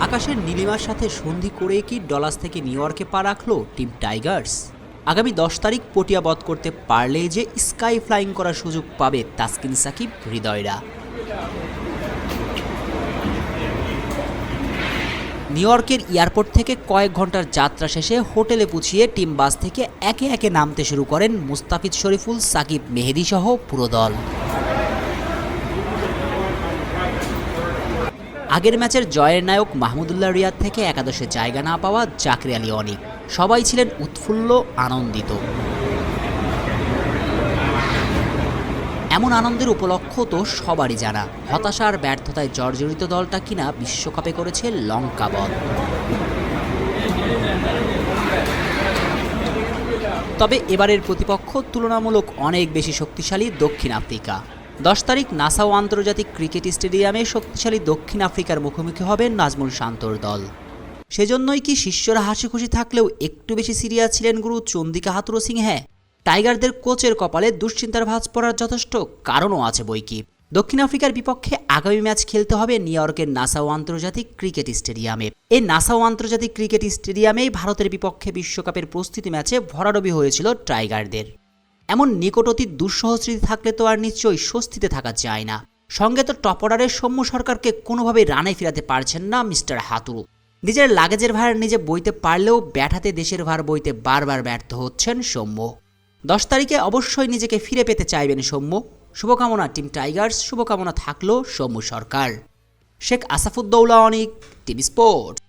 আকাশের নীলিমার সাথে সন্ধি করে কি ডলাস থেকে নিউ ইয়র্কে পা রাখল টিম টাইগার্স। আগামী 10 তারিখ পটিয়া বধ করতে পারলেই যে স্কাই ফ্লাইং করার সুযোগ পাবে তাসকিন সাকিব হৃদয়রা। নিউ ইয়র্কের এয়ারপোর্ট থেকে কয়েক ঘন্টার যাত্রা শেষে হোটেলে পুছিয়ে টিম বাস থেকে একে একে নামতে শুরু করেন মুস্তাফিজ শরীফুল, সাকিব, মেহেদী সহ পুরো দল। আগের ম্যাচের জয়ের নায়ক মাহমুদুল্লাহ রিয়াদ থেকে একাদশে জায়গা না পাওয়া জাকির আলী অনিক সবাই ছিলেন উৎফুল্ল, আনন্দিত। এমন আনন্দের উপলক্ষ তো সবারই জানা। হতাশা আর ব্যর্থতায় জর্জরিত দলটা কিনা বিশ্বকাপে করেছে লঙ্কা বধ। তবে এবারের প্রতিপক্ষ তুলনামূলক অনেক বেশি শক্তিশালী দক্ষিণ আফ্রিকা। 10 তারিখ নাসাউ আন্তর্জাতিক ক্রিকেট স্টেডিয়ামে শক্তিশালী দক্ষিণ আফ্রিকার মুখোমুখি হবে নাজমুল শান্তর দল। সেজন্যই কি শিষ্যরা হাসি খুশি থাকলেও একটু বেশি সিরিয়াস ছিলেন গুরু চন্দিকা হাথুরুসিংহে? টাইগারদের কোচের কপালে দুশ্চিন্তার ভাঁজ পড়ার যথেষ্ট কারণও আছে বইকি। দক্ষিণ আফ্রিকার বিপক্ষে আগামী ম্যাচ খেলতে হবে নিউ ইয়র্কের নাসাউ আন্তর্জাতিক ক্রিকেট স্টেডিয়ামে। এই নাসাউ আন্তর্জাতিক ক্রিকেট স্টেডিয়ামেই ভারতের বিপক্ষে বিশ্বকাপের প্রস্তুতি ম্যাচে ভরাডুবি হয়েছিল টাইগারদের। এমন নিকট অতীত দুঃসহ স্মৃতি থাকলে তো আর নিশ্চয়ই স্বস্তিতে থাকা যায় না। সঙ্গে তো টপ অর্ডারের সৌম্য সরকারকে কোনোভাবেই রানে ফিরাতে পারছেন না মিস্টার হাতুরু। নিজের লাগেজের ভার নিজে বইতে পারলেও ব্যাট হাতে দেশের ভার বইতে বারবার ব্যর্থ হচ্ছেন সৌম্য। 10 তারিখে অবশ্যই নিজেকে ফিরে পেতে চাইবেন সৌম্য। শুভকামনা টিম টাইগার্স, শুভকামনা থাকলো সৌম্য সরকার। শেখ আসাফুদ্দৌলা অনিক, টিভি স্পোর্টস।